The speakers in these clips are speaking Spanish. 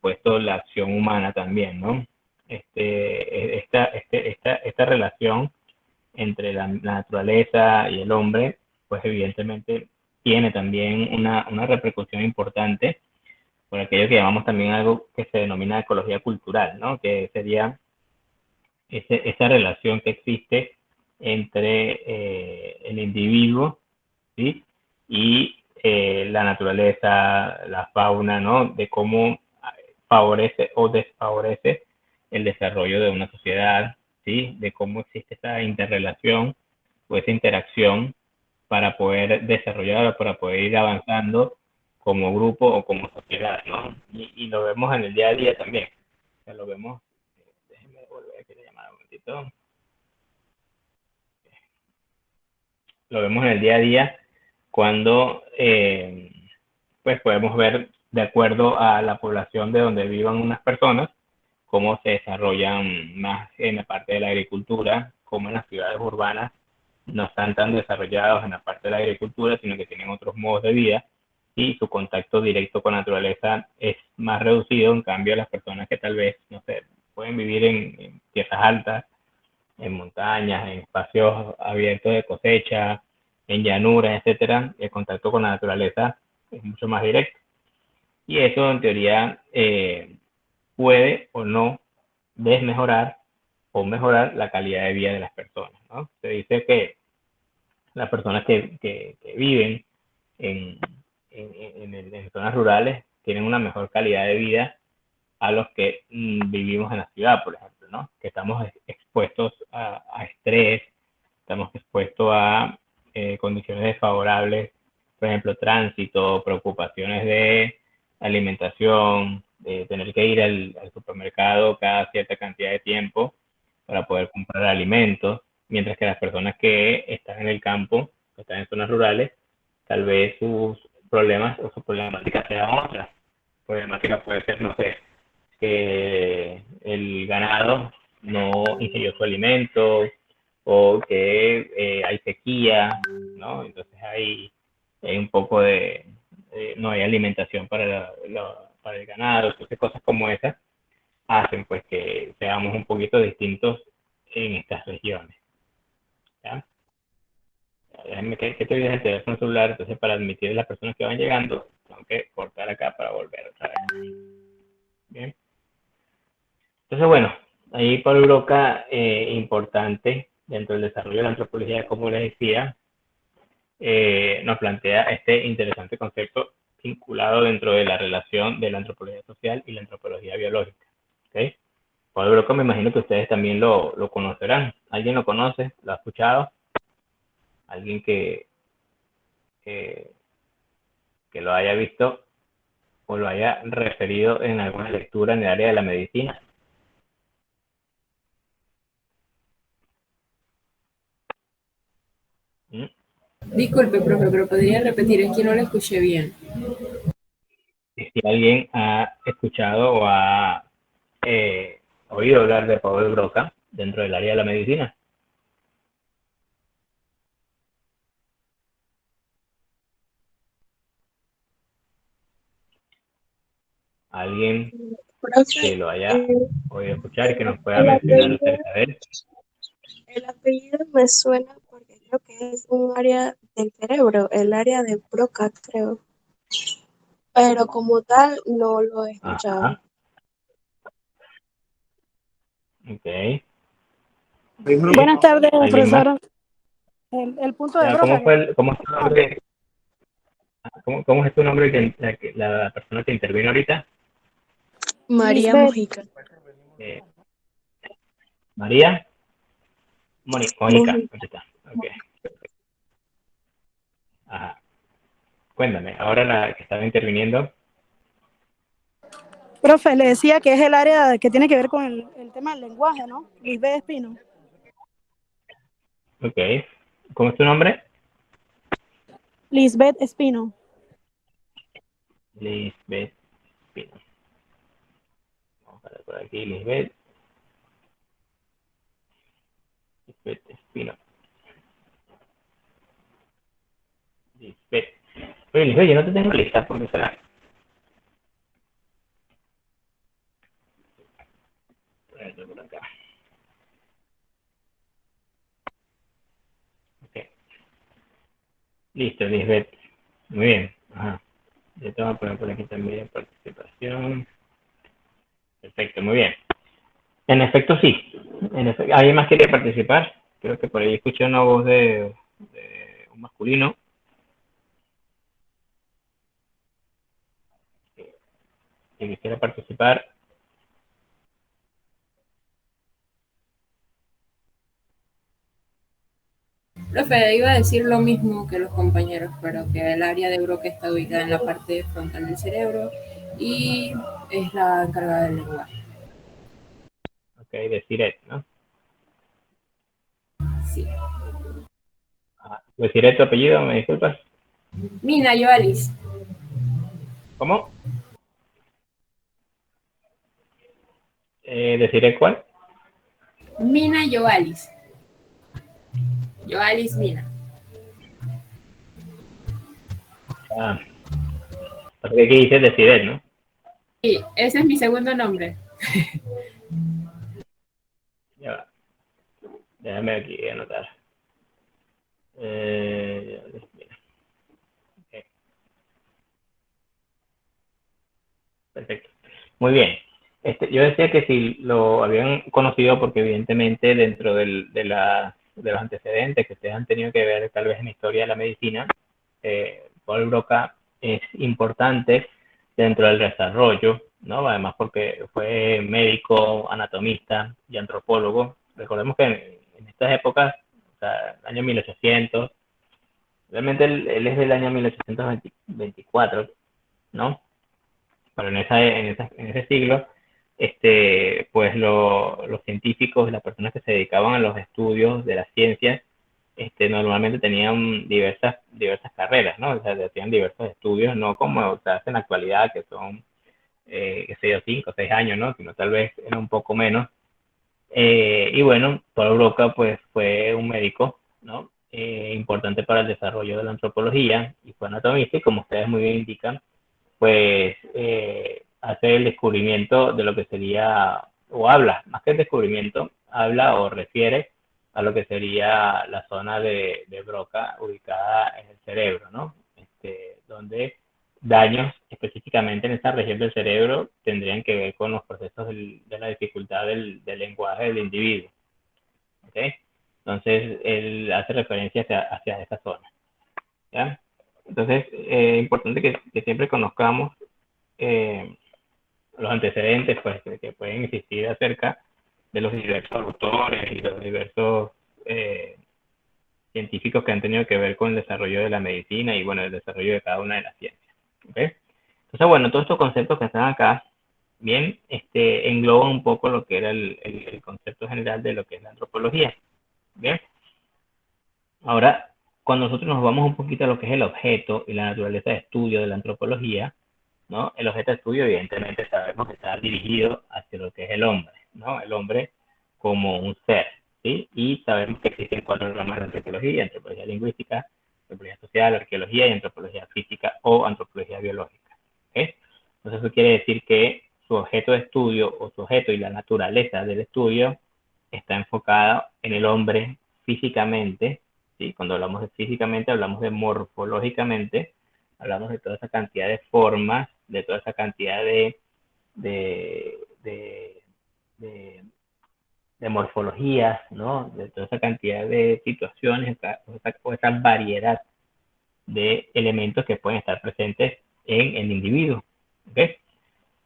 supuesto, la acción humana también, ¿no? Esta relación entre la naturaleza y el hombre, pues evidentemente tiene también una repercusión importante por aquello que llamamos también algo que se denomina ecología cultural, ¿no? Que sería esa relación que existe entre el individuo, ¿sí? Y la naturaleza, la fauna, ¿no? De cómo favorece o desfavorece el desarrollo de una sociedad, ¿sí? De cómo existe esa interrelación o esa interacción para poder desarrollar o para poder ir avanzando como grupo o como sociedad, ¿no? Y lo vemos en el día a día también. O sea, lo vemos, déjenme volver aquí la llamada un momentito. Lo vemos en el día a día cuando pues podemos ver de acuerdo a la población de donde vivan unas personas, cómo se desarrollan más en la parte de la agricultura, cómo en las ciudades urbanas no están tan desarrollados en la parte de la agricultura, sino que tienen otros modos de vida y su contacto directo con la naturaleza es más reducido. En cambio, las personas que tal vez, no sé, pueden vivir en tierras altas, en montañas, en espacios abiertos de cosecha, en llanuras, etcétera, el contacto con la naturaleza es mucho más directo. Y eso, en teoría, puede o no desmejorar o mejorar la calidad de vida de las personas, ¿no? Se dice que las personas que viven en, en zonas rurales tienen una mejor calidad de vida a los que vivimos en la ciudad, por ejemplo, ¿no? Que estamos expuestos a estrés, estamos expuestos a condiciones desfavorables, por ejemplo, tránsito, preocupaciones de alimentación, de tener que ir al supermercado cada cierta cantidad de tiempo para poder comprar alimentos, mientras que las personas que están en el campo, que están en zonas rurales, tal vez sus problemas o sus problemáticas sean otras. Problemática puede ser, no sé, que el ganado no ingirió su alimento o que hay sequía, ¿no? Entonces hay un poco no hay alimentación para el ganado, entonces cosas como esas hacen pues que seamos un poquito distintos en estas regiones, ¿ya? Déjenme que te olvides el teléfono celular, entonces para admitir a las personas que van llegando, tengo que cortar acá para volver otra vez. Bien. Entonces, bueno, ahí Pablo Broca, importante dentro del desarrollo de la antropología, como les decía, nos plantea este interesante concepto vinculado dentro de la relación de la antropología social y la antropología biológica. ¿Okay? Pablo Broca, me imagino que ustedes también lo conocerán. ¿Alguien lo conoce? ¿Lo ha escuchado? ¿Alguien que, que lo haya visto o lo haya referido en alguna lectura en el área de la medicina? ¿Mm? Disculpe, profe, pero podría repetir, es que no lo escuché bien. Si alguien ha escuchado o ha oído hablar de Pablo Broca dentro del área de la medicina. Alguien Profe, que lo haya oído escuchar y que nos pueda el mencionar apellido, acerca de él. el apellido me suena porque creo que es un área del cerebro, el área de Broca, creo. Pero como tal, no lo he escuchado. Ajá, ok. Buenas tardes, ¿Alguien más? profesora. El punto de Ya, Broca. cómo es tu nombre? Cómo es tu nombre la persona que intervino ahorita? María Lisbeth. Mojica. Eh, María Mónica, Mojica. aquí está. Ok, ajá. Cuéntame, ahora la que estaba interviniendo. Profe, le decía que es el área que tiene que ver con el tema del lenguaje, ¿no? Lisbeth Espino. Ok, ¿cómo es tu nombre? Lisbeth Espino. Lisbeth Pino. Vamos a ver por aquí, Lisbeth Espino. Lisbeth. Oye, Lisbeth, yo no te tengo lista porque será. ver por acá. Ok. Listo, Lisbeth. Muy bien. Ajá. Yo te voy a poner por aquí también participación. Perfecto, muy bien. En efecto, sí. ¿Alguien más quería participar? Creo que por ahí escuché una voz de un masculino que quisiera participar. Profe, iba a decir lo mismo que los compañeros, pero que el área de Broca está ubicada en la parte frontal del cerebro y es la encargada del lenguaje. Ok, de Siret, ¿no? Sí. ¿De Siret tu apellido? ¿Me disculpas? Mina, yo Alice. ¿Cómo? ¿De Siret cuál? Mina, yo Alice. Yo Alice Mina. Ah, porque aquí dice de Siret, ¿no? Sí, ese es mi segundo nombre. Ya va. Déjame aquí anotar. Ok, perfecto. Muy bien. Yo decía que si lo habían conocido porque evidentemente dentro de los antecedentes que ustedes han tenido que ver tal vez en la historia de la medicina, Paul Broca es importante dentro del desarrollo, ¿no? Además porque fue médico, anatomista y antropólogo. Recordemos que en estas épocas, o sea, año 1800, realmente él es del año 1824, ¿no? Pero en ese siglo, pues los científicos, las personas que se dedicaban a los estudios de las ciencias, normalmente tenían diversas carreras, ¿no? O sea, hacían diversos estudios, no como se hace en la actualidad, que son, qué sé yo, 5 o 6 años, ¿no? Sino tal vez era un poco menos. Y bueno, Paul Broca, pues, fue un médico, ¿no? Importante para el desarrollo de la antropología y fue anatomista, y como ustedes muy bien indican, pues hace el descubrimiento de lo que sería, o habla, más que el descubrimiento, habla o refiere a lo que sería la zona de Broca ubicada en el cerebro, ¿no? Donde daños específicamente en esa región del cerebro tendrían que ver con los procesos de la dificultad del lenguaje del individuo. ¿Ok? Entonces, él hace referencia hacia esa zona. ¿Ya? Entonces, importante que siempre conozcamos eh, los antecedentes pues, que pueden existir acerca de los diversos autores y los diversos eh, científicos que han tenido que ver con el desarrollo de la medicina y bueno, el desarrollo de cada una de las ciencias. ¿Okay? Entonces, bueno, todos estos conceptos que están acá, bien, engloban un poco lo que era el concepto general de lo que es la antropología. Bien, ahora, cuando nosotros nos vamos un poquito a lo que es el objeto y la naturaleza de estudio de la antropología, ¿no? El objeto de estudio, evidentemente, sabemos que está dirigido hacia lo que es el hombre, ¿no? El hombre como un ser, ¿sí? Y sabemos que existen 4 ramas de antropología: antropología lingüística, antropología social, arqueología y antropología física o antropología biológica, ¿okay? Entonces, eso quiere decir que su objeto de estudio o su objeto y la naturaleza del estudio está enfocada en el hombre físicamente, ¿sí? Cuando hablamos de físicamente, hablamos de morfológicamente, hablamos de toda esa cantidad de formas, de toda esa cantidad de, de, de, de morfologías, ¿no? De toda esa cantidad de situaciones o esa variedad de elementos que pueden estar presentes en el individuo. ¿Okay?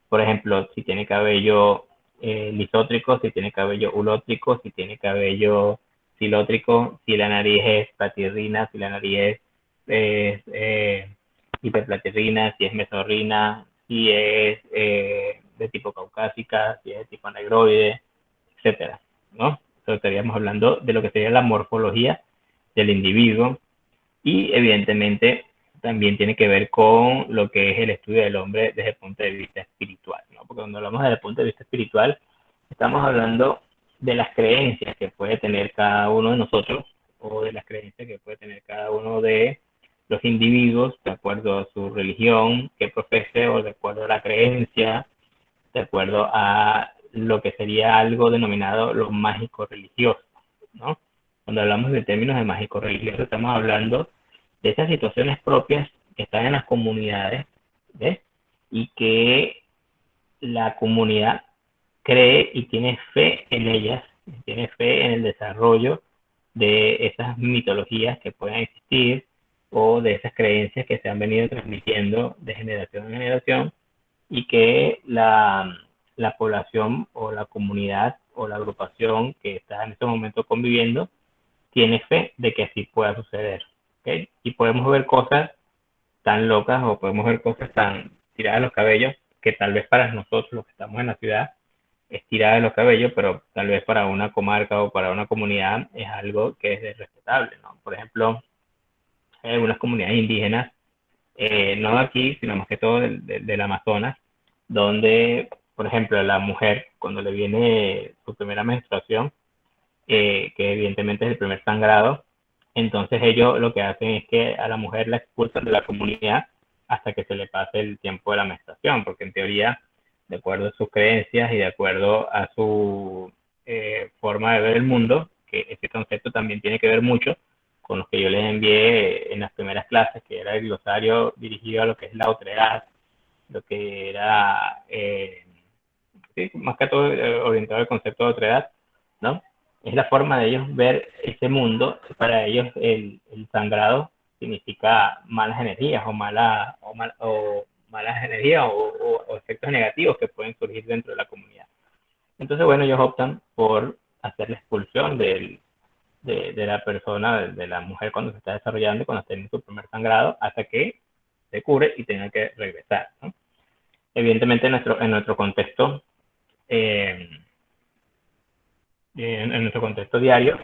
Por ejemplo, si tiene cabello lisótrico, si tiene cabello ulótrico, si tiene cabello silótrico, si la nariz es platirrina, si la nariz es hiperplatirrina, si es mesorrina, si es de tipo caucásica, si es de tipo negroide, etcétera, ¿no? Entonces estaríamos hablando de lo que sería la morfología del individuo y evidentemente también tiene que ver con lo que es el estudio del hombre desde el punto de vista espiritual, ¿no? Porque cuando hablamos desde el punto de vista espiritual, estamos hablando de las creencias que puede tener cada uno de nosotros o de las creencias que puede tener cada uno de los individuos de acuerdo a su religión que profese o de acuerdo a la creencia, de acuerdo a lo que sería algo denominado lo mágico religioso, ¿no? Cuando hablamos de términos de mágico religioso, estamos hablando de esas situaciones propias que están en las comunidades, ¿ves? Y que la comunidad cree y tiene fe en ellas, tiene fe en el desarrollo de esas mitologías que puedan existir o de esas creencias que se han venido transmitiendo de generación en generación y que la población o la comunidad o la agrupación que está en este momento conviviendo tiene fe de que así pueda suceder. ¿Okay? Y podemos ver cosas tan locas o podemos ver cosas tan tiradas de los cabellos que tal vez para nosotros los que estamos en la ciudad es tirada de los cabellos, pero tal vez para una comarca o para una comunidad es algo que es respetable, ¿no? Por ejemplo, hay algunas comunidades indígenas, no de aquí, sino más que todo del Amazonas, donde, por ejemplo, la mujer, cuando le viene su primera menstruación, que evidentemente es el primer sangrado, entonces ellos lo que hacen es que a la mujer la expulsan de la comunidad hasta que se le pase el tiempo de la menstruación, porque en teoría, de acuerdo a sus creencias y de acuerdo a su forma de ver el mundo, que este concepto también tiene que ver mucho con los que yo les envié en las primeras clases, que era el glosario dirigido a lo que es la otredad, lo que era, sí, más que todo orientado al concepto de otredad, ¿no? Es la forma de ellos ver ese mundo. Para ellos el sangrado significa malas energías o malas energías o efectos negativos que pueden surgir dentro de la comunidad. Entonces, bueno, ellos optan por hacer la expulsión de la persona, de la mujer cuando se está desarrollando, cuando está en su primer sangrado, hasta que se cure y tenga que regresar, ¿no? Evidentemente, en nuestro contexto, eh, en nuestro contexto diario,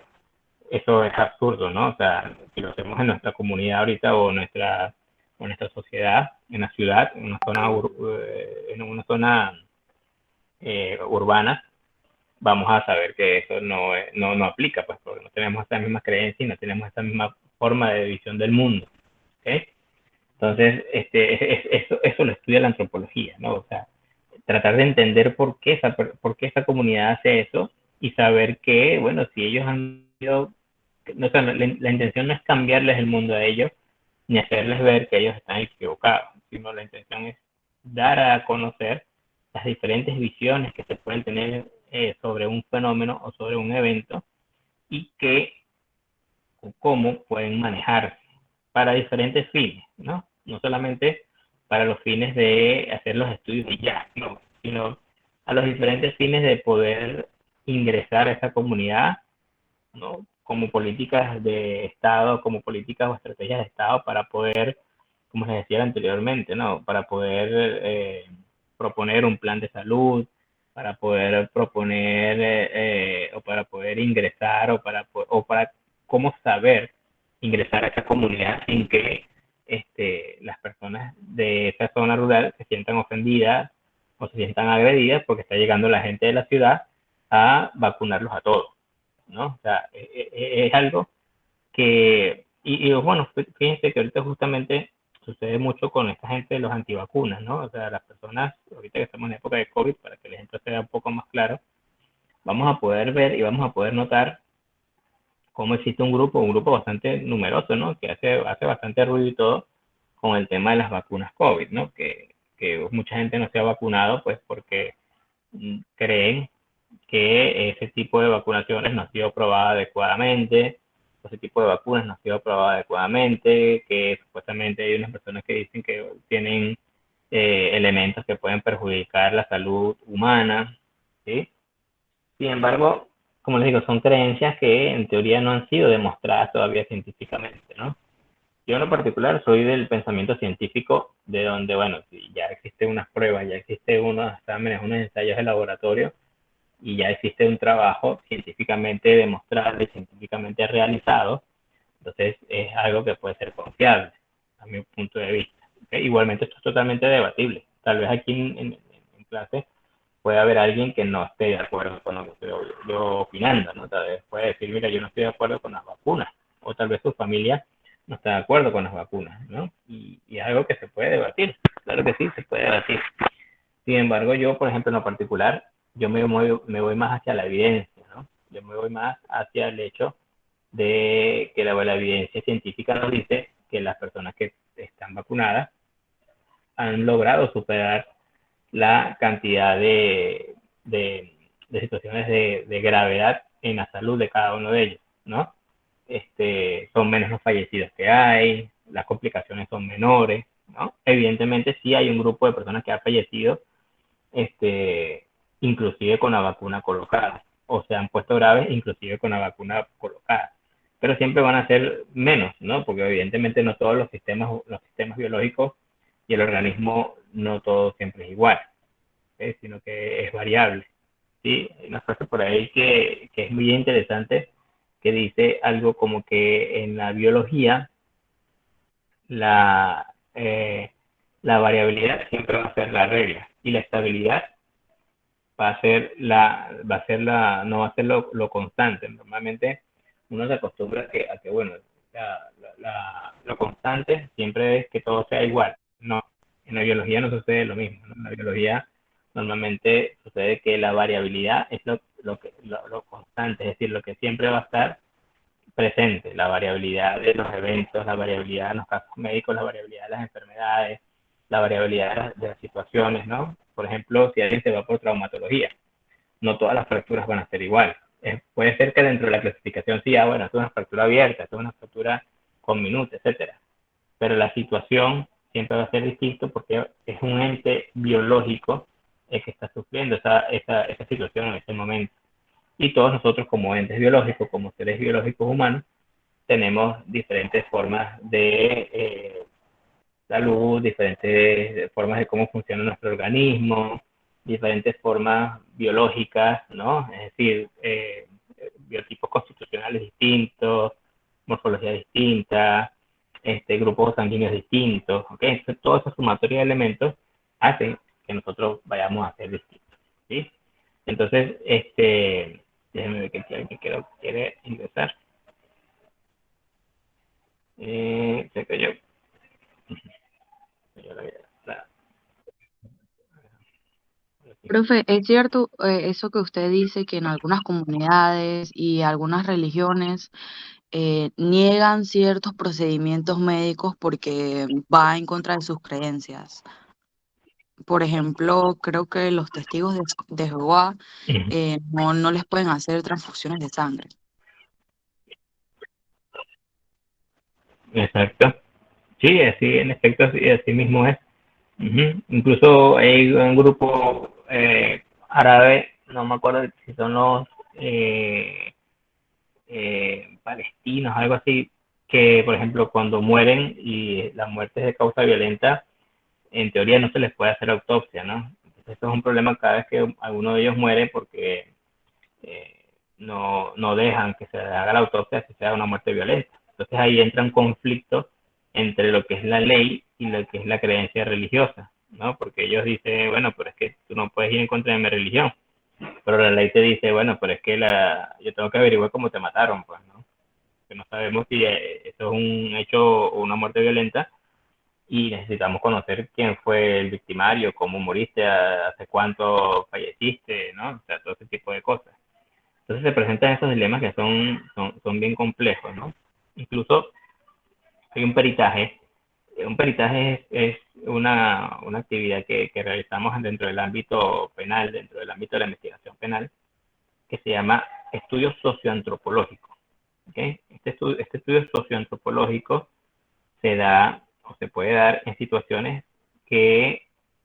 eso es absurdo, ¿no? O sea, si lo hacemos en nuestra comunidad ahorita o nuestra sociedad, en la ciudad, en una zona urbana, vamos a saber que eso no aplica, pues, porque no tenemos esta misma creencia y no tenemos esta misma forma de visión del mundo, ¿ok? Entonces, eso lo estudia la antropología, ¿no? O sea, tratar de entender por qué esa comunidad hace eso y saber que, bueno, si ellos han sido, no, o sea, la intención no es cambiarles el mundo a ellos, ni hacerles ver que ellos están equivocados, sino la intención es dar a conocer las diferentes visiones que se pueden tener sobre un fenómeno o sobre un evento y o cómo pueden manejarse para diferentes fines, ¿no? No solamente para los fines de hacer los estudios y ya, no, sino a los diferentes fines de poder ingresar a esa comunidad, ¿no? Como políticas de Estado, como políticas o estrategias de Estado para poder, como les decía anteriormente, ¿no? Para poder proponer un plan de salud, para poder proponer o para poder ingresar o para cómo saber ingresar a esa comunidad sin que las personas de esa zona rural se sientan ofendidas o se sientan agredidas porque está llegando la gente de la ciudad a vacunarlos a todos, ¿no? O sea, es algo que, bueno, fíjense que ahorita justamente sucede mucho con esta gente de los antivacunas, ¿no? O sea, las personas, ahorita que estamos en época de COVID, para que el ejemplo sea un poco más claro, vamos a poder ver y vamos a poder notar cómo existe un grupo bastante numeroso, ¿no? Que hace bastante ruido y todo con el tema de las vacunas COVID, ¿no? Que mucha gente no se ha vacunado, pues porque creen que ese tipo de vacunaciones no ha sido probada adecuadamente, ese tipo de vacunas no ha sido probada adecuadamente, que supuestamente hay unas personas que dicen que tienen elementos que pueden perjudicar la salud humana, ¿sí? Sin embargo, como les digo, son creencias que en teoría no han sido demostradas todavía científicamente, ¿no? Yo en lo particular soy del pensamiento científico, de donde, bueno, si ya existen unas pruebas, ya existen unos exámenes, unos ensayos de laboratorio, y ya existe un trabajo científicamente demostrado y científicamente realizado, entonces es algo que puede ser confiable, a mi punto de vista. ¿Okay? Igualmente esto es totalmente debatible. Tal vez aquí en clase puede haber alguien que no esté de acuerdo con lo que estoy yo opinando, ¿no? Tal vez puede decir, mira, yo no estoy de acuerdo con las vacunas, o tal vez su familia no está de acuerdo con las vacunas, ¿no? Y es algo que se puede debatir, claro que sí, se puede debatir. Sin embargo, yo, por ejemplo, en lo particular, me voy más hacia la evidencia, ¿no? Yo me voy más hacia el hecho de que la evidencia científica nos dice que las personas que están vacunadas han logrado superar la cantidad de situaciones de gravedad en la salud de cada uno de ellos, ¿no? Son menos los fallecidos que hay, las complicaciones son menores, ¿no? Evidentemente sí hay un grupo de personas que ha fallecido, inclusive con la vacuna colocada, o se han puesto graves inclusive con la vacuna colocada, pero siempre van a ser menos, ¿no? Porque evidentemente no todos los sistemas biológicos y el organismo no todo siempre es igual, sino que es variable, ¿sí? Hay una frase por ahí que es muy interesante, que dice algo como que en la biología la, eh, la variabilidad siempre va a ser la regla y la estabilidad no va a ser lo constante. Normalmente uno se acostumbra a que bueno, lo constante siempre es que todo sea igual. No, en la biología no sucede lo mismo, ¿no? En la biología normalmente sucede que la variabilidad es lo constante, es decir, lo que siempre va a estar presente, la variabilidad de los eventos, la variabilidad de los casos médicos, la variabilidad de las enfermedades, la variabilidad de las situaciones, ¿no? Por ejemplo, si alguien se va por traumatología, no todas las fracturas van a ser igual. Puede ser que dentro de la clasificación sí, bueno, esto es una fractura abierta, esto es una fractura con minutos, etcétera. Pero la situación siempre va a ser distinto porque es un ente biológico el que está sufriendo esa situación en ese momento. Y todos nosotros como entes biológicos, como seres biológicos humanos, tenemos diferentes formas de salud, diferentes formas de cómo funciona nuestro organismo, diferentes formas biológicas, ¿no? Es decir, biotipos constitucionales distintos, morfología distinta, grupos sanguíneos distintos, ¿ok? Entonces, toda esa sumatoria de elementos hacen que nosotros vayamos a ser distintos, ¿sí? Entonces, déjenme ver que quiere ingresar. Sé que yo la- Profe, ¿es cierto eso que usted dice que en algunas comunidades y algunas religiones niegan ciertos procedimientos médicos porque va en contra de sus creencias? Por ejemplo, creo que los testigos de Jehová no les pueden hacer transfusiones de sangre. Exacto. Sí, así, en efecto, así mismo es. Incluso hay un grupo árabe, no me acuerdo si son los palestinos, algo así, que por ejemplo cuando mueren y la muerte es de causa violenta, en teoría no se les puede hacer autopsia, ¿no? Entonces, esto es un problema cada vez que alguno de ellos muere porque no dejan que se haga la autopsia si sea una muerte violenta. Entonces ahí entra un conflicto entre lo que es la ley y lo que es la creencia religiosa, ¿no? Porque ellos dicen, bueno, pero es que tú no puedes ir en contra de mi religión, pero la ley te dice, bueno, pero es que yo tengo que averiguar cómo te mataron, pues, ¿no? Que no sabemos si eso es un hecho o una muerte violenta y necesitamos conocer quién fue el victimario, cómo moriste, hace cuánto falleciste, ¿no? O sea, todo ese tipo de cosas. Entonces se presentan esos dilemas que son bien complejos, ¿no? Incluso hay un peritaje. Un peritaje es una actividad que realizamos dentro del ámbito penal, dentro del ámbito de la investigación penal, que se llama estudio socioantropológico. ¿Okay? Este estudio socioantropológico se da o se puede dar en situaciones que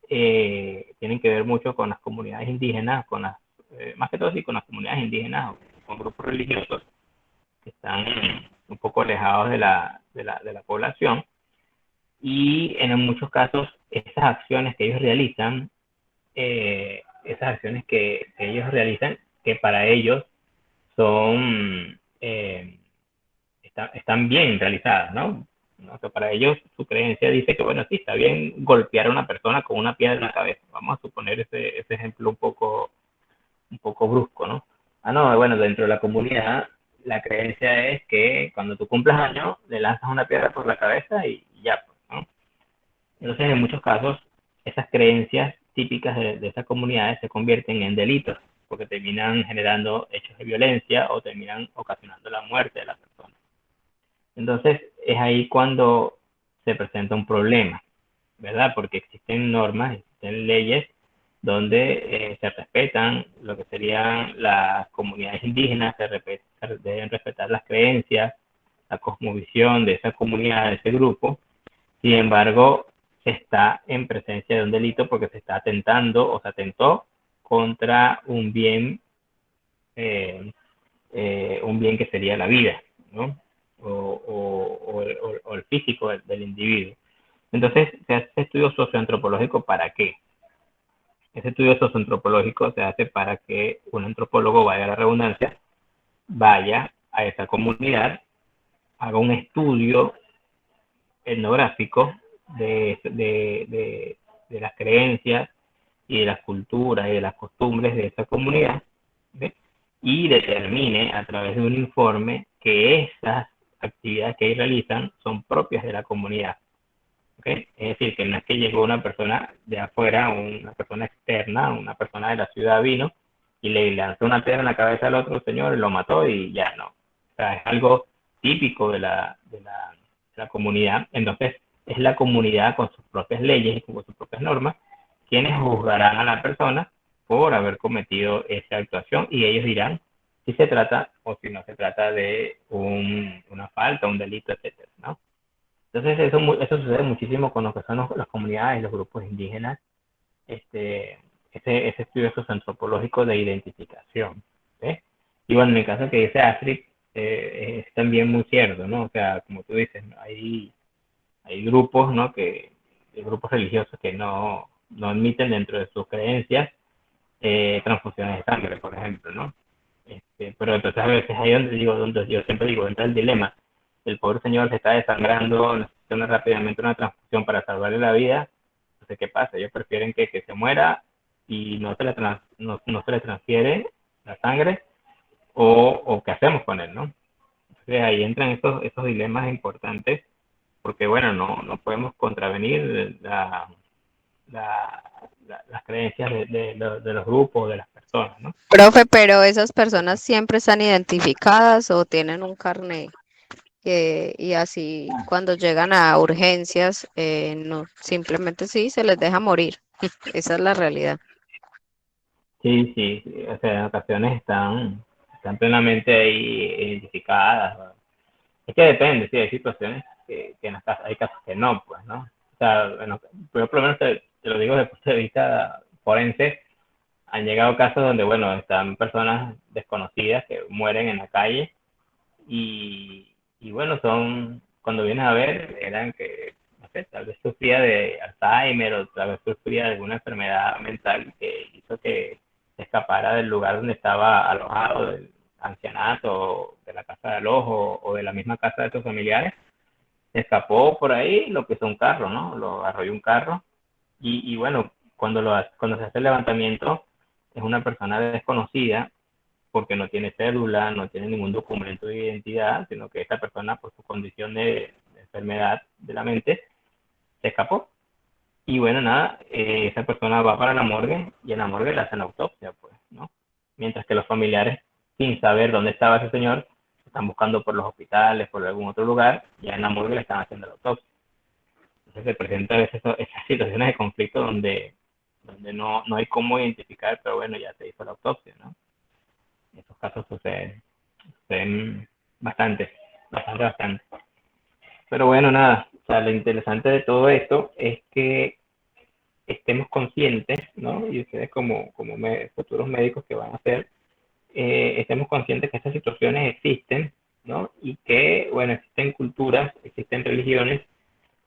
tienen que ver mucho con las comunidades indígenas, más que todo sí, con las comunidades indígenas o con grupos religiosos que están un poco alejados de la población. Y en muchos casos, esas acciones que ellos realizan, que para ellos son, están bien realizadas, ¿no? ¿No? Que para ellos su creencia dice que, bueno, sí, está bien golpear a una persona con una piedra en la cabeza. Vamos a suponer ese ejemplo un poco brusco, ¿no? No, bueno, dentro de la comunidad la creencia es que cuando tú cumplas años le lanzas una piedra por la cabeza y ya, pues, ¿no? Entonces, en muchos casos, esas creencias típicas de esas comunidades se convierten en delitos, porque terminan generando hechos de violencia o terminan ocasionando la muerte de la persona. Entonces, es ahí cuando se presenta un problema, ¿verdad? Porque existen normas, existen leyes donde se respetan lo que serían las comunidades indígenas, deben respetar las creencias, la cosmovisión de esa comunidad, de ese grupo. Sin embargo, se está en presencia de un delito porque se está atentando o se atentó contra un bien que sería la vida, ¿no? O el físico del individuo. Entonces, se hace estudio socioantropológico, ¿para qué? Ese estudio socioantropológico se hace para que un antropólogo, vaya a la redundancia, vaya a esa comunidad, haga un estudio etnográfico de las creencias y de las culturas y de las costumbres de esa comunidad, ¿ve? Y determine a través de un informe que esas actividades que ahí realizan son propias de la comunidad. ¿Okay? Es decir, que no es que llegó una persona de afuera, una persona externa, una persona de la ciudad vino y le lanzó una piedra en la cabeza al otro señor, lo mató y ya no. O sea, es algo típico de la comunidad. Entonces, es la comunidad con sus propias leyes y con sus propias normas quienes juzgarán a la persona por haber cometido esa actuación y ellos dirán si se trata o si no se trata de una falta, un delito, etcétera, ¿no? Entonces eso sucede muchísimo con lo que son las comunidades y los grupos indígenas, ese estudio socioantropológico de identificación, ¿ves? Y bueno, en el caso que dice Astrid, es también muy cierto, ¿no? O sea, como tú dices, hay grupos, ¿no? Grupos religiosos que no admiten dentro de sus creencias transfusiones de sangre, por ejemplo, ¿no? Pero entonces a veces ahí donde yo siempre digo, entra el dilema. El pobre señor se está desangrando, necesita rápidamente una transfusión para salvarle la vida. Entonces, ¿qué pasa? Ellos prefieren que se muera y no se le transfiere la sangre, o qué hacemos con él, ¿no? Entonces ahí entran esos dilemas importantes, porque bueno, no podemos contravenir las creencias de los grupos, de las personas, ¿no? Profe, pero esas personas siempre están identificadas o tienen un carnet y así cuando llegan a urgencias, no, simplemente sí, se les deja morir. Esa es la realidad. Sí, sí, sí, o sea, en ocasiones están plenamente ahí identificadas. Es que depende, sí, hay situaciones que en las casas, hay casos que no, pues, ¿no? O sea, bueno, yo por lo menos te lo digo desde el punto de vista forense, han llegado casos donde, bueno, están personas desconocidas que mueren en la calle y bueno, cuando vienes a ver, eran que, no sé, tal vez sufría de Alzheimer o tal vez sufría de alguna enfermedad mental que hizo que se escapara del lugar donde estaba alojado, del ancianato, de la casa del ojo o de la misma casa de sus familiares. Se escapó por ahí, lo pisó un carro, ¿no? Lo arrolló un carro y bueno, cuando se hace el levantamiento, es una persona desconocida porque no tiene cédula, no tiene ningún documento de identidad, sino que esta persona, por su condición de enfermedad de la mente, se escapó. Y bueno, nada, esa persona va para la morgue y en la morgue le hacen la autopsia, pues, ¿no? Mientras que los familiares, sin saber dónde estaba ese señor, están buscando por los hospitales, por algún otro lugar, ya en la morgue le están haciendo la autopsia. Entonces se presentan a veces esas situaciones de conflicto donde no hay cómo identificar, pero bueno, ya se hizo la autopsia, ¿no? Esos casos suceden bastante, bastante, bastante. Pero bueno, nada, o sea, lo interesante de todo esto es que estemos conscientes, ¿no? Y ustedes como futuros médicos que van a ser, estemos conscientes que estas situaciones existen, ¿no? Y que, bueno, existen culturas, existen religiones,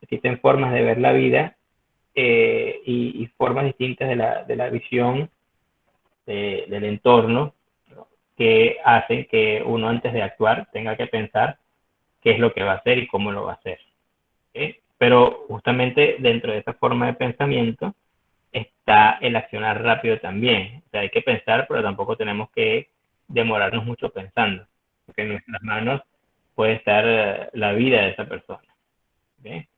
existen formas de ver la vida y formas distintas de la visión del entorno, ¿no? Que hacen que uno antes de actuar tenga que pensar qué es lo que va a hacer y cómo lo va a hacer. ¿Okay? Pero justamente dentro de esa forma de pensamiento está el accionar rápido también. O sea, hay que pensar, pero tampoco tenemos que demorarnos mucho pensando, porque en nuestras manos puede estar la vida de esa persona. ¿Okay?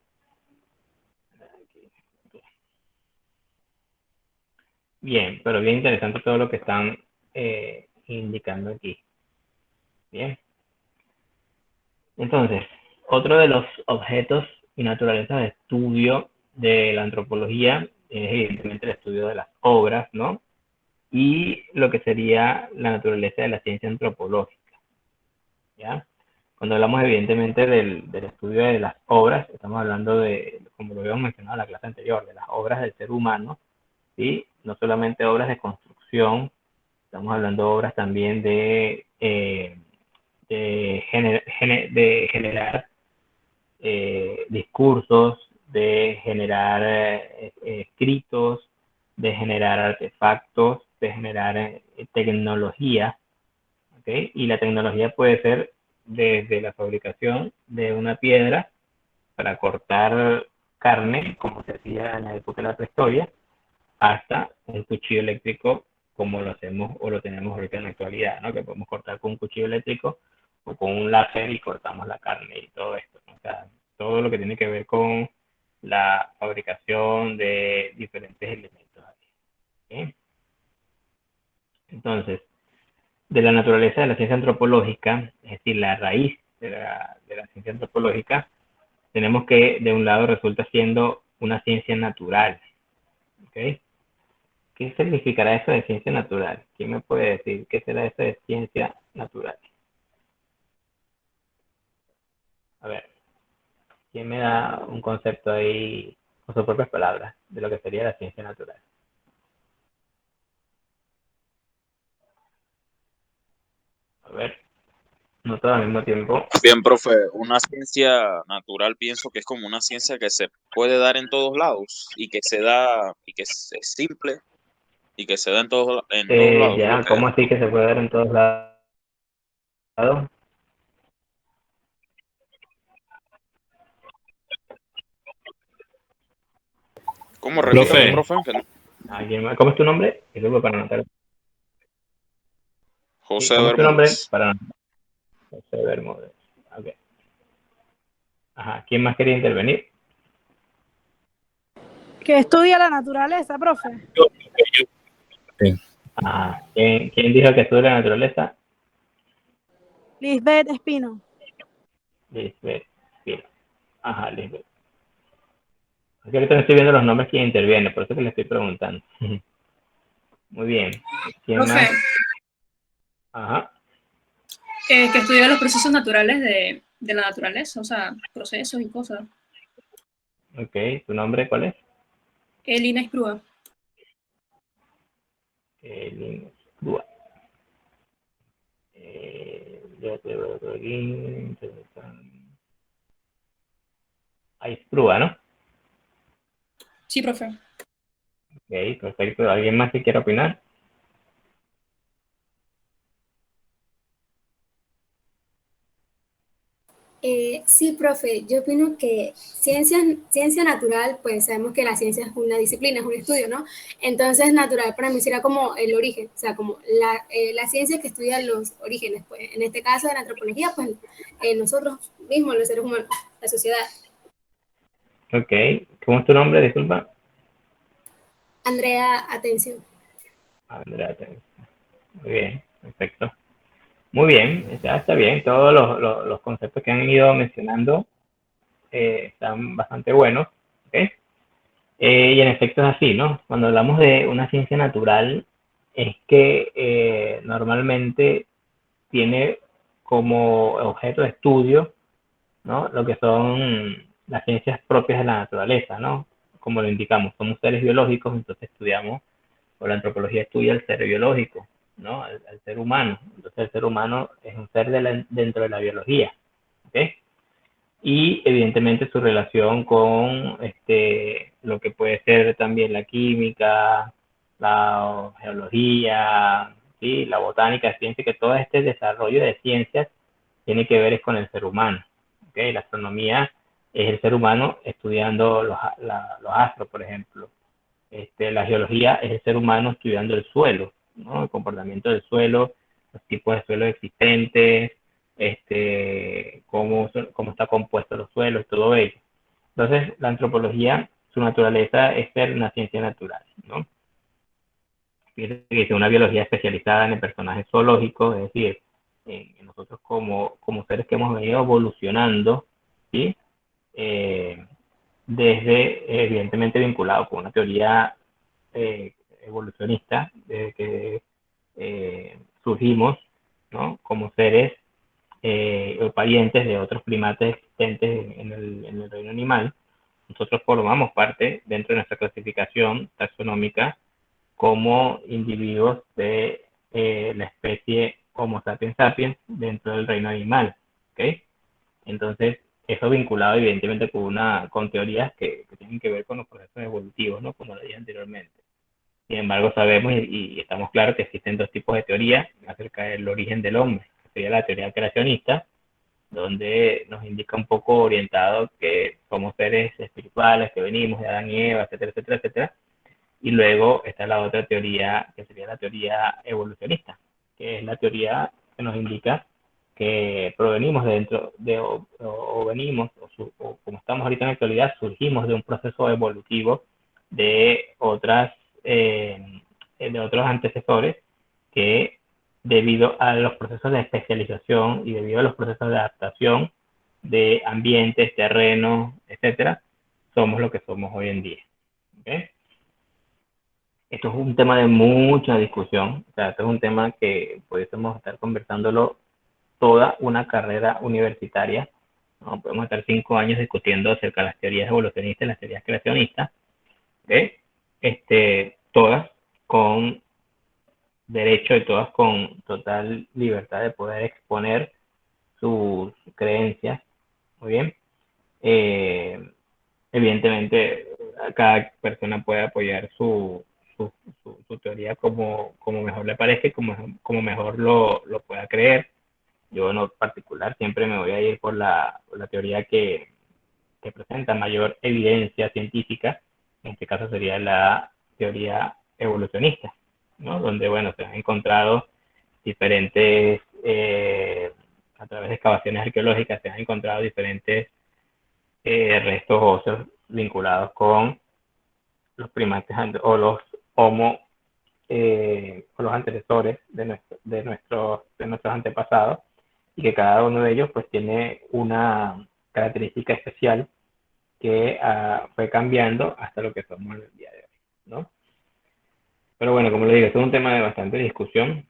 Bien, pero bien interesante todo lo que están indicando aquí. Bien. Entonces, otro de los objetos y naturalezas de estudio de la antropología es evidentemente el estudio de las obras, ¿no? Y lo que sería la naturaleza de la ciencia antropológica, ¿ya? Cuando hablamos evidentemente del estudio de las obras, estamos hablando de, como lo habíamos mencionado en la clase anterior, de las obras del ser humano, ¿sí? No solamente obras de construcción, estamos hablando de obras también de generar discursos, de generar escritos, de generar artefactos, de generar tecnología, ¿okay? Y la tecnología puede ser desde la fabricación de una piedra para cortar carne, como se hacía en la época de la prehistoria, hasta un cuchillo eléctrico como lo hacemos o lo tenemos ahorita en la actualidad, ¿no? Que podemos cortar con un cuchillo eléctrico o con un láser y cortamos la carne y todo esto, ¿no? O sea, todo lo que tiene que ver con la fabricación de diferentes elementos. ¿Okay? Entonces, de la naturaleza de la ciencia antropológica, es decir, la raíz de la ciencia antropológica, tenemos que de un lado resulta siendo una ciencia natural. ¿Okay? ¿Qué significará eso de ciencia natural? ¿Quién me puede decir qué será eso de ciencia natural? A ver, ¿quién me da un concepto ahí con sus propias palabras de lo que sería la ciencia natural? A ver, no todo al mismo tiempo. Bien, profe, una ciencia natural pienso que es como una ciencia que se puede dar en todos lados y que se da y que es simple y que se da en todos lados, es lo Ya, que ¿cómo así que se puede ver en todos lados? ¿Cómo? Repítame, Profe, profe, que no. ¿cómo es tu nombre? Disculpa para anotar. Sí, José ¿cómo es tu nombre? Bermúdez. Para anotar. José Bermúdez. Ok. Ajá, ¿quién más quería intervenir? Que estudia la naturaleza, profe. Sí. Ajá, ¿quién dijo que estudia la naturaleza? Lisbeth Espino. Lisbeth. Sí. Ajá, Lisbeth. Es que ahorita no estoy viendo los nombres que interviene, por eso que le estoy preguntando. Muy bien. ¿Quién Profe, más? Ajá. que estudia los procesos naturales de la naturaleza, o sea, procesos y cosas. Ok, ¿tu nombre cuál es? Lina Isprúa. Lina Crua. Ya te veo por aquí. Ahí Crua, ¿no? Sí, profe. Ok, perfecto. ¿Alguien más que quiera opinar? Sí, profe, yo opino que ciencia natural, pues sabemos que la ciencia es una disciplina, es un estudio, ¿no? Entonces, natural para mí sería como el origen, o sea, como la ciencia que estudia los orígenes, pues en este caso de la antropología, pues nosotros mismos, los seres humanos, la sociedad. Ok, ¿cómo es tu nombre? Disculpa. Andrea, atención. Andrea. Muy bien, perfecto. Muy bien, ya está bien. Todos los conceptos que han ido mencionando están bastante buenos. ¿Ok? Y en efecto es así, ¿no? Cuando hablamos de una ciencia natural, es que normalmente tiene como objeto de estudio, ¿no? Lo que son las ciencias propias de la naturaleza, ¿no? Como lo indicamos, somos seres biológicos, entonces estudiamos, o la antropología estudia el ser biológico, ¿no? Al ser humano. Entonces el ser humano es un ser dentro de la biología, ¿ok? Y evidentemente su relación con lo que puede ser también la química, la geología, ¿sí? La botánica, la ciencia, que todo este desarrollo de ciencias tiene que ver es con el ser humano. ¿Okay? La astronomía es el ser humano estudiando los astros, por ejemplo. La geología es el ser humano estudiando el suelo, ¿no? El comportamiento del suelo, los tipos de suelos existentes, cómo está compuesto los suelos, todo ello. Entonces, la antropología, su naturaleza es ser una ciencia natural, ¿no? fíjate que es una biología especializada en el personaje zoológico, es decir, en nosotros como seres que hemos venido evolucionando, ¿sí? Desde, evidentemente, vinculado con una teoría evolucionista, desde que surgimos, ¿no? Como seres o parientes de otros primates existentes en el reino animal. Nosotros formamos parte, dentro de nuestra clasificación taxonómica, como individuos de la especie Homo sapiens sapiens dentro del reino animal, ¿ok? Entonces, eso vinculado evidentemente con teorías que tienen que ver con los procesos evolutivos, ¿no? Como lo dije anteriormente. Sin embargo, sabemos y estamos claros que existen dos tipos de teorías acerca del origen del hombre. Sería la teoría creacionista, donde nos indica un poco orientado que somos seres espirituales, que venimos de Adán y Eva, etcétera, etcétera, etcétera. Y luego está la otra teoría, que sería la teoría evolucionista, que es la teoría que nos indica que provenimos de dentro de, o venimos, o como estamos ahorita en la actualidad, surgimos de un proceso evolutivo de de otros antecesores que, debido a los procesos de especialización y debido a los procesos de adaptación de ambientes, terrenos, etcétera, somos lo que somos hoy en día. ¿Okay? Esto es un tema de mucha discusión, o sea, esto es un tema que pudiésemos estar conversándolo toda una carrera universitaria, ¿no? Podemos estar 5 años discutiendo acerca de las teorías evolucionistas y las teorías creacionistas, ¿okay? Todas con derecho y todas con total libertad de poder exponer sus creencias, muy bien. Evidentemente, cada persona puede apoyar su teoría como mejor le parezca y como mejor lo pueda creer. Yo en lo particular siempre me voy a ir por la teoría que presenta mayor evidencia científica. En este caso sería la teoría evolucionista, ¿no? Donde, bueno, se han encontrado diferentes, a través de excavaciones arqueológicas, se han encontrado diferentes restos óseos vinculados con los primates o los homo, o los antecesores de nuestros antepasados, y que cada uno de ellos pues tiene una característica especial que fue cambiando hasta lo que somos en el día de hoy, ¿no? Pero bueno, como le digo, es un tema de bastante discusión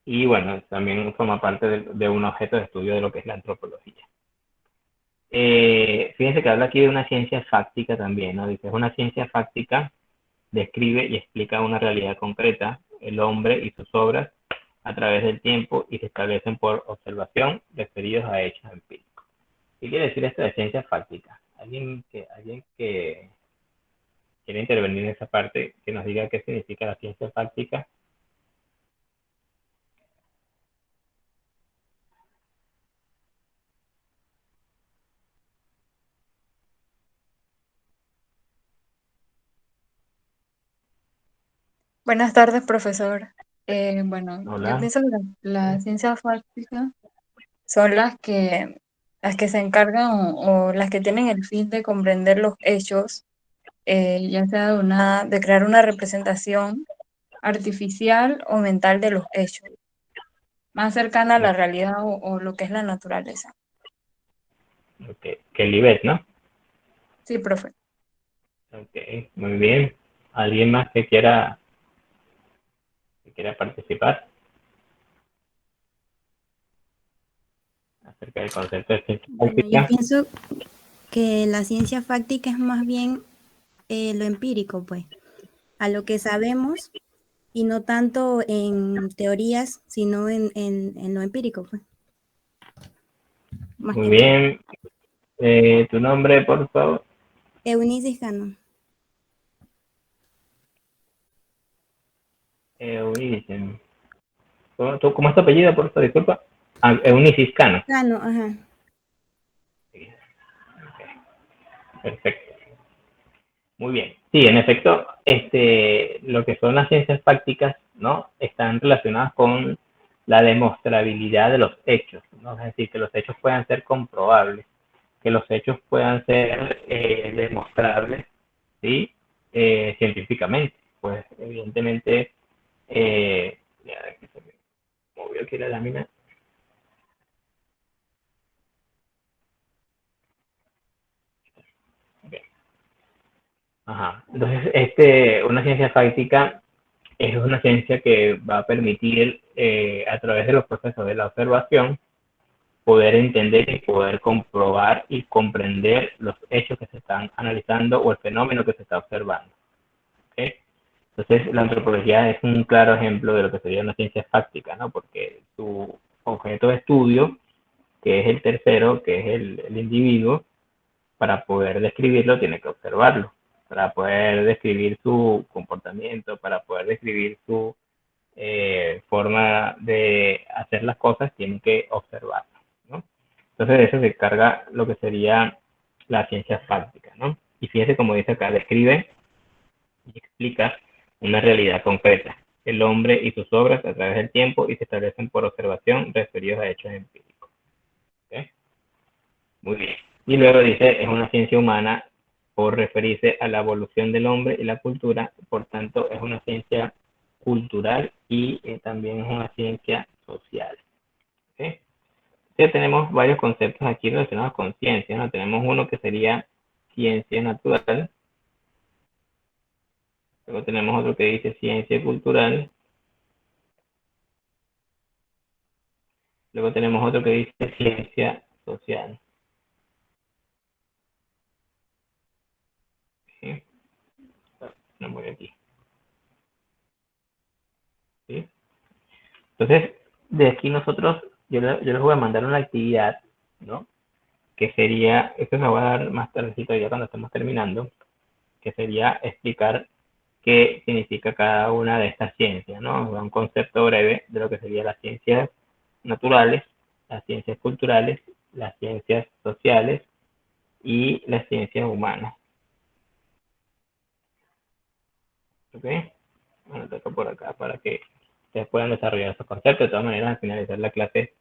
y bueno, también forma parte de un objeto de estudio de lo que es la antropología. Fíjense que habla aquí de una ciencia fáctica también, ¿no? Dice, es una ciencia fáctica, describe y explica una realidad concreta, el hombre y sus obras a través del tiempo, y se establecen por observación referidos a hechos empíricos. ¿Qué quiere decir esto de ciencia fáctica? ¿Alguien que quiere intervenir en esa parte, que nos diga qué significa la ciencia fáctica? Buenas tardes, profesor. Bueno, yo Hola. pienso que la ciencia fáctica son las que se encargan o las que tienen el fin de comprender los hechos, ya sea de crear una representación artificial o mental de los hechos, más cercana a la realidad o lo que es la naturaleza. Okay. Kelly, ¿no? Sí, profe. Ok, muy bien. ¿Alguien más que quiera participar acerca del concepto de ciencia Bueno, fáctica? yo pienso que la ciencia fáctica es más bien lo empírico, pues, a lo que sabemos y no tanto en teorías, sino en lo empírico, pues. Más Muy que todo. bien. ¿Tu nombre, por favor? Eunice Cano. Eunice. ¿Cómo es tu apellido, por favor? Disculpa. Eunice Cano. Cano, ajá. Perfecto. Muy bien. Sí, en efecto, lo que son las ciencias fácticas, ¿no? Están relacionadas con la demostrabilidad de los hechos, ¿no? Es decir, que los hechos puedan ser comprobables, que los hechos puedan ser demostrables, ¿sí? Científicamente, pues evidentemente, ya que se me movió aquí la lámina. Okay. Ajá. Entonces, una ciencia fáctica es una ciencia que va a permitir, a través de los procesos de la observación, poder entender y poder comprobar y comprender los hechos que se están analizando o el fenómeno que se está observando. ¿Okay? Entonces, la antropología es un claro ejemplo de lo que sería una ciencia fáctica, ¿no? Porque su objeto de estudio, que es el tercero, que es el individuo, para poder describirlo tiene que observarlo, para poder describir su comportamiento, para poder describir su forma de hacer las cosas, tiene que observarlo, ¿no? Entonces de eso se encarga lo que sería la ciencia fáctica, ¿no? Y fíjese como dice acá, describe y explica una realidad concreta, el hombre y sus obras a través del tiempo y se establecen por observación referidos a hechos empíricos. ¿Okay? Muy bien. Y luego dice, es una ciencia humana por referirse a la evolución del hombre y la cultura, por tanto es una ciencia cultural y también es una ciencia social. ¿Okay? Ya tenemos varios conceptos aquí relacionados con ciencia, ¿no? Tenemos uno que sería ciencia natural, luego tenemos otro que dice ciencia cultural, luego tenemos otro que dice ciencia social. ¿Sí? No voy aquí. ¿Sí? Entonces, de aquí nosotros, yo les voy a mandar una actividad, ¿no? Que sería, esto se va a dar más tardecito ya cuando estemos terminando, que sería explicar qué significa cada una de estas ciencias, ¿no? Un concepto breve de lo que serían las ciencias naturales, las ciencias culturales, las ciencias sociales y las ciencias humanas. ¿Ok? Bueno, toco por acá para que ustedes puedan desarrollar esos conceptos. De todas maneras, al finalizar la clase,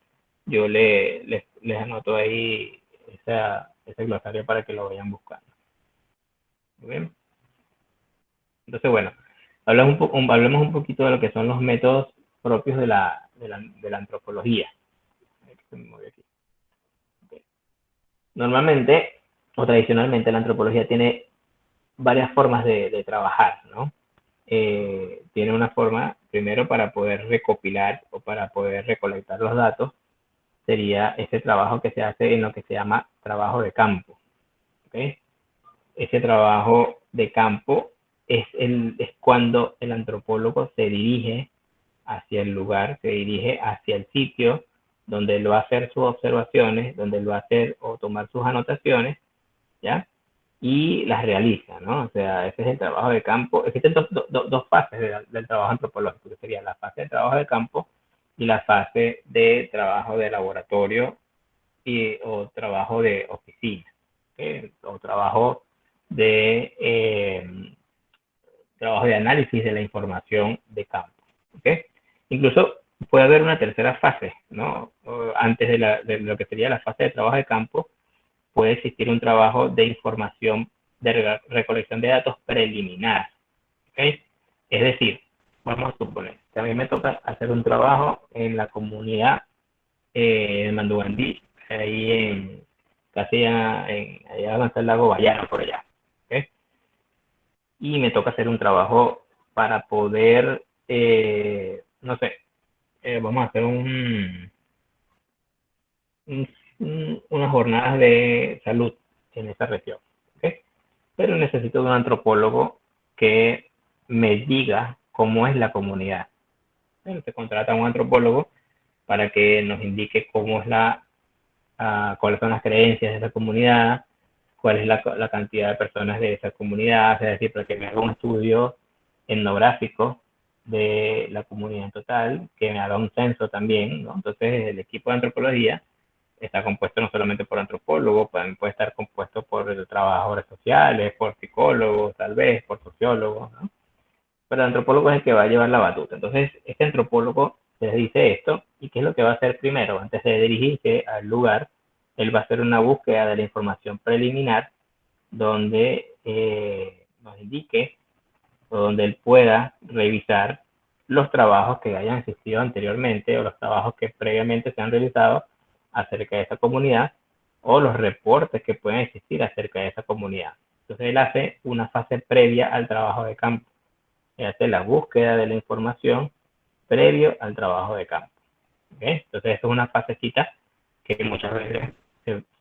yo les anoto ahí ese glosario para que lo vayan buscando. ¿Muy bien? Entonces, bueno, hablemos un poquito de lo que son los métodos propios de la antropología. Okay. Normalmente, o tradicionalmente, la antropología tiene varias formas de trabajar, ¿no? Tiene una forma, primero, para poder recopilar o para poder recolectar los datos, sería ese trabajo que se hace en lo que se llama trabajo de campo. ¿Okay? Ese trabajo de campo es cuando el antropólogo se dirige hacia el lugar, se dirige hacia el sitio donde él va a hacer sus observaciones, donde él va a hacer o tomar sus anotaciones, ¿ya? Y las realiza, ¿no? O sea, ese es el trabajo de campo. Existen dos fases del trabajo antropológico, que sería la fase de trabajo de campo y la fase de trabajo de laboratorio o trabajo de oficina, ¿okay? O trabajo de análisis de la información de campo, ¿okay? Incluso puede haber una tercera fase, ¿no? Antes de lo que sería la fase de trabajo de campo, puede existir un trabajo de información, de recolección de datos preliminar, ¿okay? Es decir, vamos a suponer que a mí me toca hacer un trabajo en la comunidad de Mandugandí, ahí allá donde está el lago Bayano, por allá, ¿okay? Y me toca hacer un trabajo para poder, no sé, vamos a hacer unas jornadas de salud en esa región, ¿okay? Pero necesito de un antropólogo que me diga cómo es la comunidad. Bueno, se contrata a un antropólogo para que nos indique cómo es cuáles son las creencias de esa comunidad, cuál es la cantidad de personas de esa comunidad, es decir, para que me haga un estudio etnográfico de la comunidad en total, que me haga un censo también, ¿no? Entonces, el equipo de antropología está compuesto no solamente por antropólogos, puede estar compuesto por trabajadores sociales, por psicólogos, tal vez, por sociólogos, ¿no? Pero el antropólogo es el que va a llevar la batuta. Entonces, este antropólogo les dice esto, y qué es lo que va a hacer primero, antes de dirigirse al lugar, él va a hacer una búsqueda de la información preliminar, donde nos indique o donde él pueda revisar los trabajos que hayan existido anteriormente o los trabajos que previamente se han realizado acerca de esa comunidad o los reportes que pueden existir acerca de esa comunidad. Entonces él hace una fase previa al trabajo de campo. Él hace la búsqueda de la información previo al trabajo de campo. ¿Okay? Entonces esto es una fasecita que muchas veces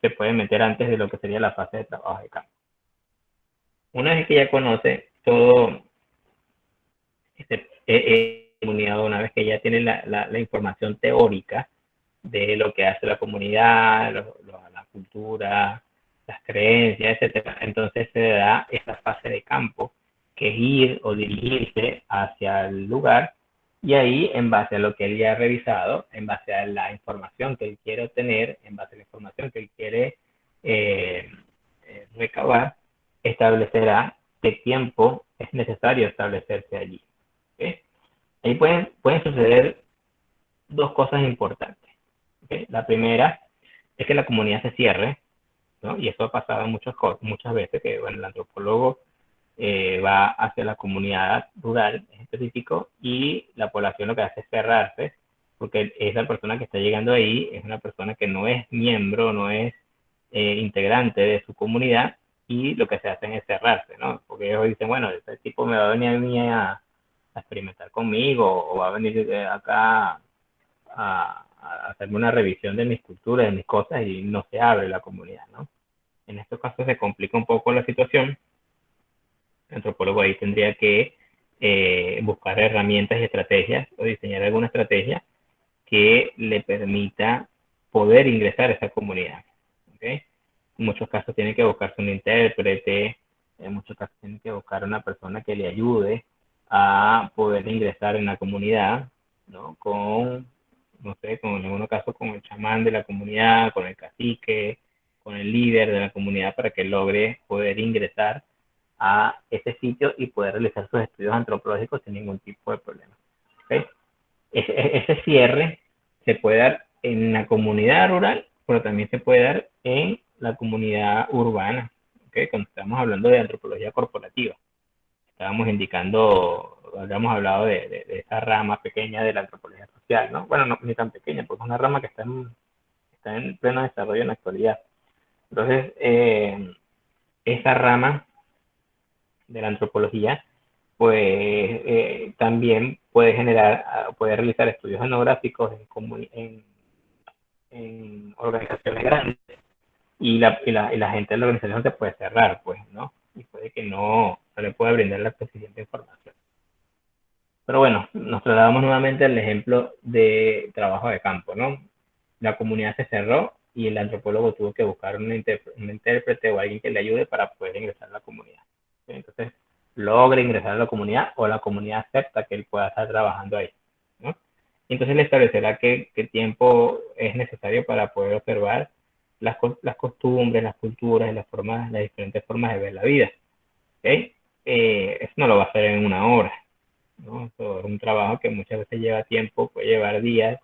se puede meter antes de lo que sería la fase de trabajo de campo. Una vez que ya conoce todo comunidad, una vez que ya tiene la información teórica de lo que hace la comunidad, la cultura, las creencias, etcétera, entonces se da esa fase de campo, que es ir o dirigirse hacia el lugar, y ahí, en base a lo que él ya ha revisado, en base a la información que él quiere obtener, en base a la información que él quiere recabar, establecerá qué tiempo es necesario establecerse allí. ¿Okay? Ahí pueden suceder dos cosas importantes. ¿Okay? La primera es que la comunidad se cierre, ¿no? Y eso ha pasado muchas veces, que bueno, el antropólogo va hacia la comunidad rural en específico y la población lo que hace es cerrarse, porque esa persona que está llegando ahí es una persona que no es miembro, no es integrante de su comunidad, y lo que se hacen es cerrarse, ¿no? Porque ellos dicen, bueno, este tipo me va a venir a experimentar conmigo, o va a venir acá a hacerme una revisión de mis culturas, de mis cosas, y no se abre la comunidad, ¿no? En estos casos se complica un poco la situación. El antropólogo ahí tendría que buscar herramientas y estrategias, o diseñar alguna estrategia que le permita poder ingresar a esa comunidad. ¿Okay? En muchos casos tiene que buscarse un intérprete, en muchos casos tiene que buscar una persona que le ayude a poder ingresar en la comunidad, ¿no? No sé, en algunos casos con el chamán de la comunidad, con el cacique, con el líder de la comunidad, para que logre poder ingresar a ese sitio y poder realizar sus estudios antropológicos sin ningún tipo de problema. ¿Okay? Ese cierre se puede dar en la comunidad rural, pero también se puede dar en la comunidad urbana. ¿Okay? Cuando estamos hablando de antropología corporativa, estábamos habíamos hablado de esa rama pequeña de la antropología social, ¿no? Bueno, no, ni tan pequeña, porque es una rama que está en pleno desarrollo en la actualidad. Entonces, esa rama de la antropología, pues también puede realizar estudios etnográficos en organizaciones grandes, y la gente de la organización se puede cerrar, pues, ¿no? Y puede que no le pueda brindar la suficiente información. Pero bueno, nos trasladamos nuevamente al ejemplo de trabajo de campo, ¿no? La comunidad se cerró y el antropólogo tuvo que buscar un intérprete o alguien que le ayude para poder ingresar a la comunidad. ¿Sí? Entonces, logra ingresar a la comunidad, o la comunidad acepta que él pueda estar trabajando ahí, ¿no? Y entonces le establecerá qué tiempo es necesario para poder observar las costumbres, las culturas y las diferentes formas de ver la vida. ¿Okay? Eso no lo va a hacer en una hora, ¿no? Eso es un trabajo que muchas veces lleva tiempo, puede llevar días,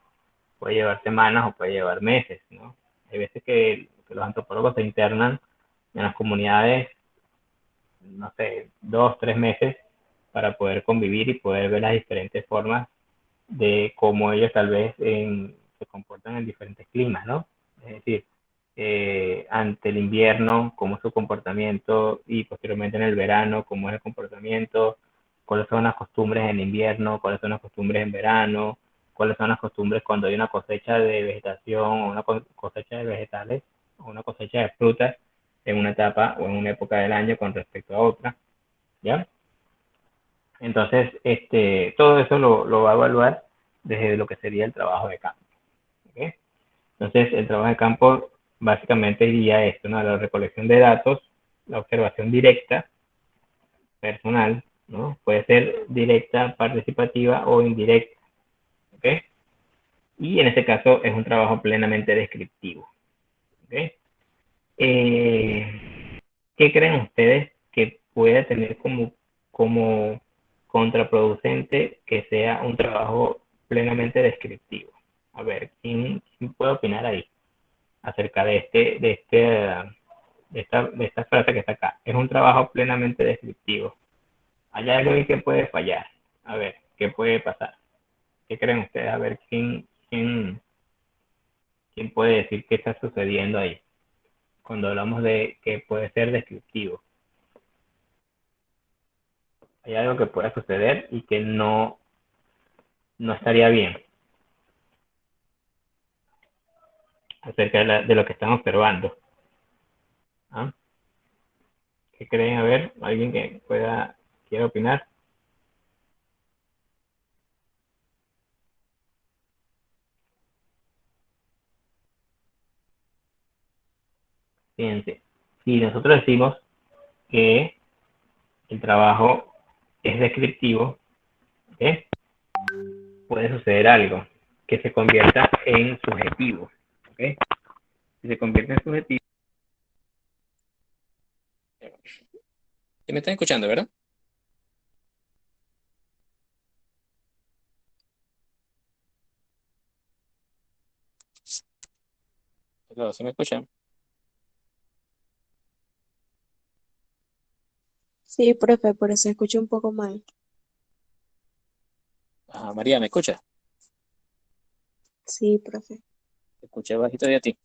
puede llevar semanas o puede llevar meses, ¿no? Hay veces que los antropólogos se internan en las comunidades, no sé, 2, 3 meses, para poder convivir y poder ver las diferentes formas de cómo ellos tal vez se comportan en diferentes climas, ¿no? Es decir, ante el invierno, cómo es su comportamiento, y posteriormente en el verano, cómo es el comportamiento, cuáles son las costumbres en invierno, cuáles son las costumbres en verano, cuáles son las costumbres cuando hay una cosecha de vegetación, o una cosecha de vegetales, o una cosecha de frutas en una etapa o en una época del año con respecto a otra, ¿ya? Entonces, todo eso lo va a evaluar desde lo que sería el trabajo de campo. ¿Okay? Entonces, el trabajo de campo básicamente iría esto, ¿no? La recolección de datos, la observación directa, personal, ¿no? Puede ser directa, participativa o indirecta. ¿Okay? Y en este caso es un trabajo plenamente descriptivo. ¿Okay? ¿Qué creen ustedes que puede tener como contraproducente que sea un trabajo plenamente descriptivo? A ver, ¿quién puede opinar ahí acerca de esta frase que está acá? Es un trabajo plenamente descriptivo. hay algo ahí que puede fallar. A ver, ¿qué puede pasar? ¿Qué creen ustedes? A ver, ¿quién puede decir qué está sucediendo ahí? Cuando hablamos de que puede ser descriptivo. Hay algo que pueda suceder y que no estaría bien acerca de lo que están observando. ¿Ah? ¿Qué creen? A ver, alguien que quiera opinar. Fíjense, si nosotros decimos que el trabajo es descriptivo, ¿eh? Puede suceder algo que se convierta en subjetivo. ¿Okay? Si se convierte en subjetivo. ¿Sí me están escuchando, verdad? ¿Sí me escuchan? Sí, profe, pero se escucha un poco mal. Ajá, María, ¿me escuchas? Sí, profe. Te escuché bajito de a ti.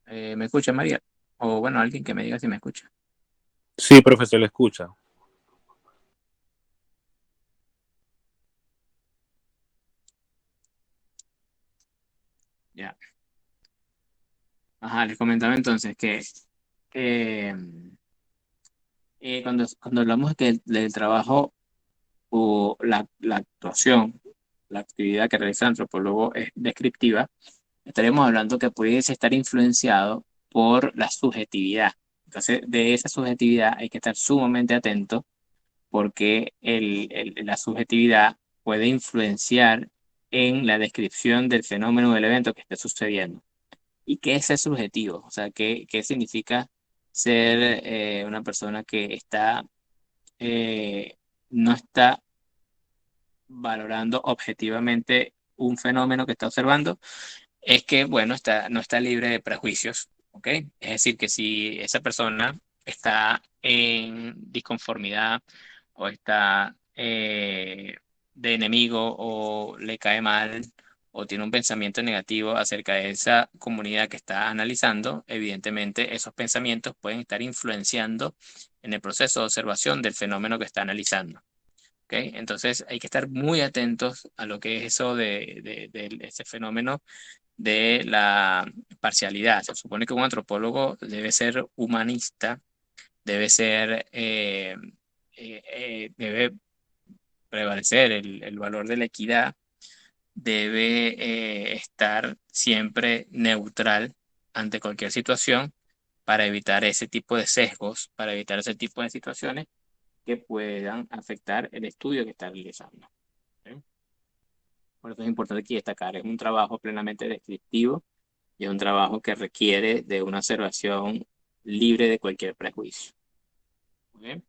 ¿Me escucha, María? O bueno, alguien que me diga si me escucha. Sí, profesor, le escucha. Ya. Ajá, les comentaba entonces que cuando hablamos del trabajo o la actuación, la actividad que realiza el antropólogo es descriptiva, estaríamos hablando que pudiese estar influenciado por la subjetividad. Entonces, de esa subjetividad hay que estar sumamente atento porque la subjetividad puede influenciar en la descripción del fenómeno o del evento que esté sucediendo. ¿Y qué es ser subjetivo? O sea, ¿qué significa ser una persona que no está valorando objetivamente un fenómeno que está observando? Es que, bueno, no está libre de prejuicios, ¿ok? Es decir, que si esa persona está en disconformidad o está de enemigo o le cae mal o tiene un pensamiento negativo acerca de esa comunidad que está analizando, evidentemente esos pensamientos pueden estar influenciando en el proceso de observación del fenómeno que está analizando. ¿Okay? Entonces hay que estar muy atentos a lo que es eso de ese fenómeno de la parcialidad. Se supone que un antropólogo debe ser humanista, debe prevalecer el valor de la equidad, debe estar siempre neutral ante cualquier situación para evitar ese tipo de sesgos, para evitar ese tipo de situaciones que puedan afectar el estudio que está realizando. ¿Sí? Por eso es importante aquí destacar, es un trabajo plenamente descriptivo y es un trabajo que requiere de una observación libre de cualquier prejuicio. ¿Muy bien?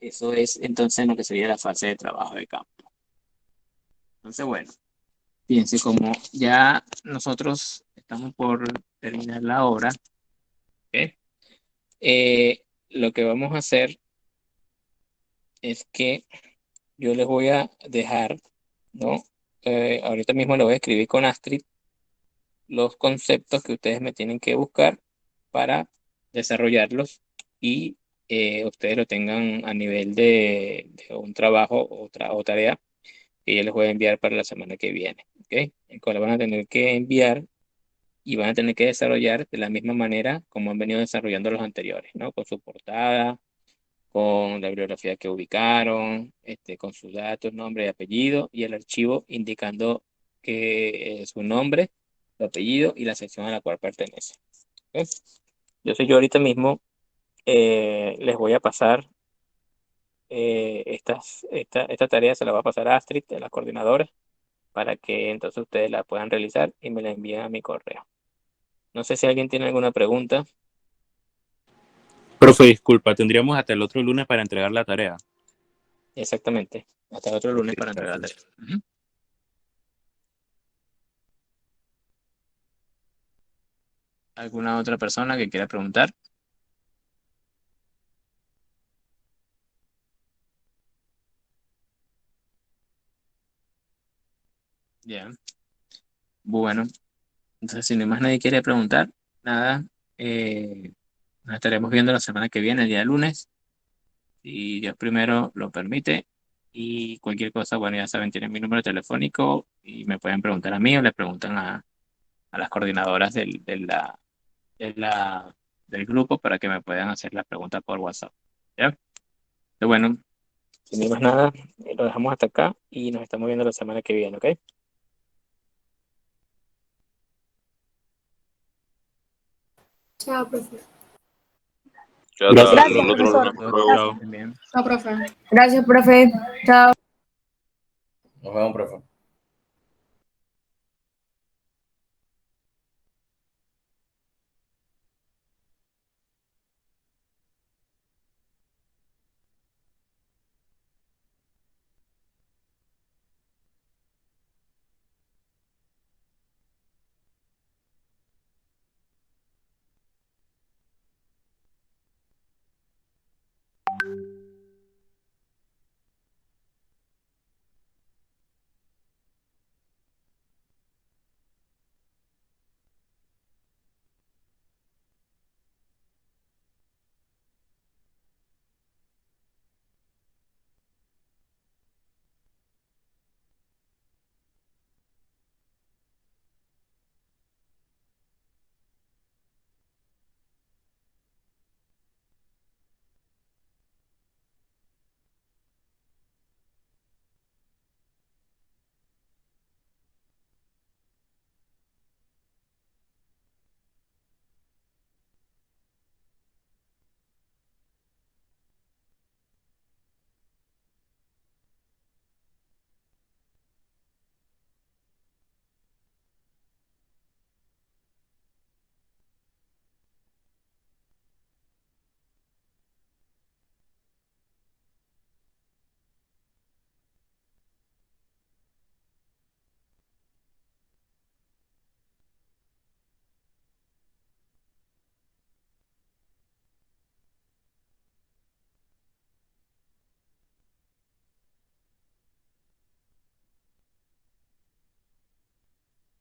Eso es entonces lo que sería la fase de trabajo de campo. Entonces, bueno, fíjense como ya nosotros estamos por terminar la hora, ¿ok? Lo que vamos a hacer es que yo les voy a dejar, ¿no? Ahorita mismo le voy a escribir con Astrid los conceptos que ustedes me tienen que buscar para desarrollarlos y ustedes lo tengan a nivel de un trabajo o tarea que yo les voy a enviar para la semana que viene. ¿Ok? El cual van a tener que enviar y van a tener que desarrollar de la misma manera como han venido desarrollando los anteriores, ¿no? Con su portada, con la bibliografía que ubicaron, con sus datos, nombre y apellido y el archivo indicando que su nombre, su apellido y la sección a la cual pertenece. ¿Ok? Yo ahorita mismo les voy a pasar esta tarea, se la va a pasar a Astrid, de la coordinadora, para que entonces ustedes la puedan realizar y me la envíen a mi correo. No sé si alguien tiene alguna pregunta. Profe, disculpa, tendríamos hasta el otro lunes para entregar la tarea. Exactamente, hasta el otro lunes para entregar la tarea. ¿Alguna otra persona que quiera preguntar? Ya. Bueno, entonces si no hay más nadie quiere preguntar, nada, nos estaremos viendo la semana que viene, el día lunes, si Dios primero lo permite. Y cualquier cosa, bueno, ya saben, tienen mi número telefónico y me pueden preguntar a mí o le preguntan a las coordinadoras del grupo para que me puedan hacer las preguntas por WhatsApp. ¿Ya? Pero bueno, sin más nada, lo dejamos hasta acá y nos estamos viendo la semana que viene, ¿ok? Chao, profe. Ya Gracias. hasta Gracias, el otro profesor. lunes. Hasta luego. Bien. Chao, profe. Gracias, profe. Chao. Nos vemos, profe.